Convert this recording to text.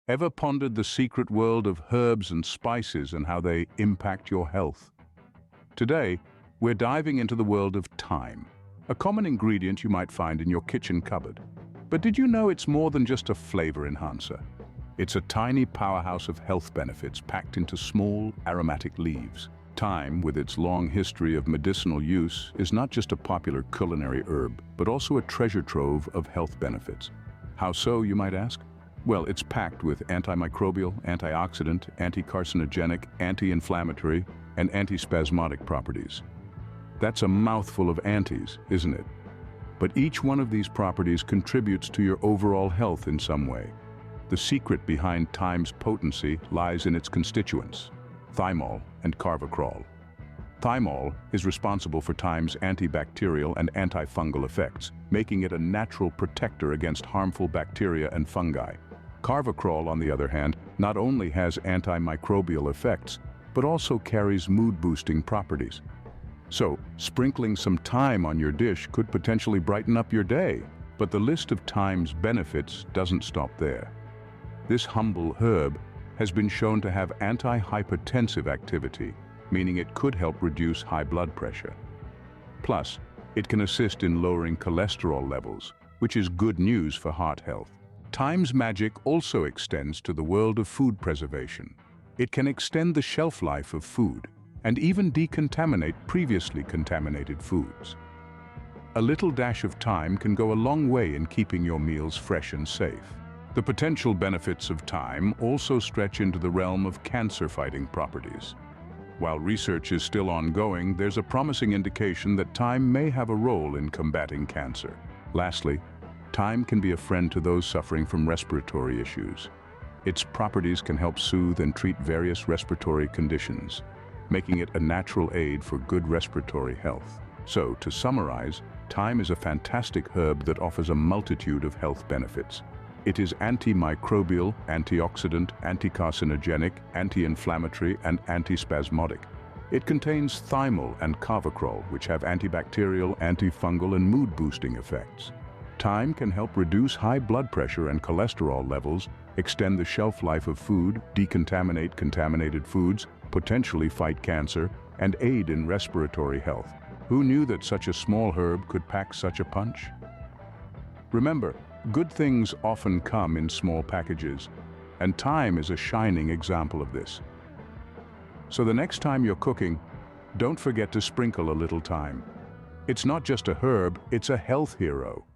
Ever pondered the secret world of herbs and spices and how they impact your health? Today, we're diving into the world of thyme, a common ingredient you might find in your kitchen cupboard. But did you know it's more than just a flavor enhancer? It's a tiny powerhouse of health benefits packed into small, aromatic leaves. Thyme, with its long history of medicinal use, is not just a popular culinary herb, but also a treasure trove of health benefits. How so, you might ask? Well, it's packed with antimicrobial, antioxidant, anti-carcinogenic, anti-inflammatory, and antispasmodic properties. That's a mouthful of antis, isn't it? But each one of these properties contributes to your overall health in some way. The secret behind thyme's potency lies in its constituents, thymol and carvacrol. Thymol is responsible for thyme's antibacterial and antifungal effects, making it a natural protector against harmful bacteria and fungi. Carvacrol, on the other hand, not only has antimicrobial effects, but also carries mood-boosting properties. So, sprinkling some thyme on your dish could potentially brighten up your day. But the list of thyme's benefits doesn't stop there. This humble herb has been shown to have anti-hypertensive activity, meaning it could help reduce high blood pressure. Plus, it can assist in lowering cholesterol levels, which is good news for heart health. Thyme's magic also extends to the world of food preservation. It can extend the shelf life of food and even decontaminate previously contaminated foods. A little dash of thyme can go a long way in keeping your meals fresh and safe. The potential benefits of thyme also stretch into the realm of cancer-fighting properties. While research is still ongoing, there's a promising indication that thyme may have a role in combating cancer. Lastly, thyme can be a friend to those suffering from respiratory issues. Its properties can help soothe and treat various respiratory conditions, making it a natural aid for good respiratory health. So, to summarize, thyme is a fantastic herb that offers a multitude of health benefits. It is antimicrobial, antioxidant, anti-carcinogenic, anti-inflammatory, and antispasmodic. It contains thymol and carvacrol, which have antibacterial, antifungal, and mood-boosting effects. Thyme can help reduce high blood pressure and cholesterol levels, extend the shelf life of food, decontaminate contaminated foods, potentially fight cancer, and aid in respiratory health. Who knew that such a small herb could pack such a punch? Remember, good things often come in small packages, and thyme is a shining example of this. So the next time you're cooking, don't forget to sprinkle a little thyme. It's not just a herb, it's a health hero.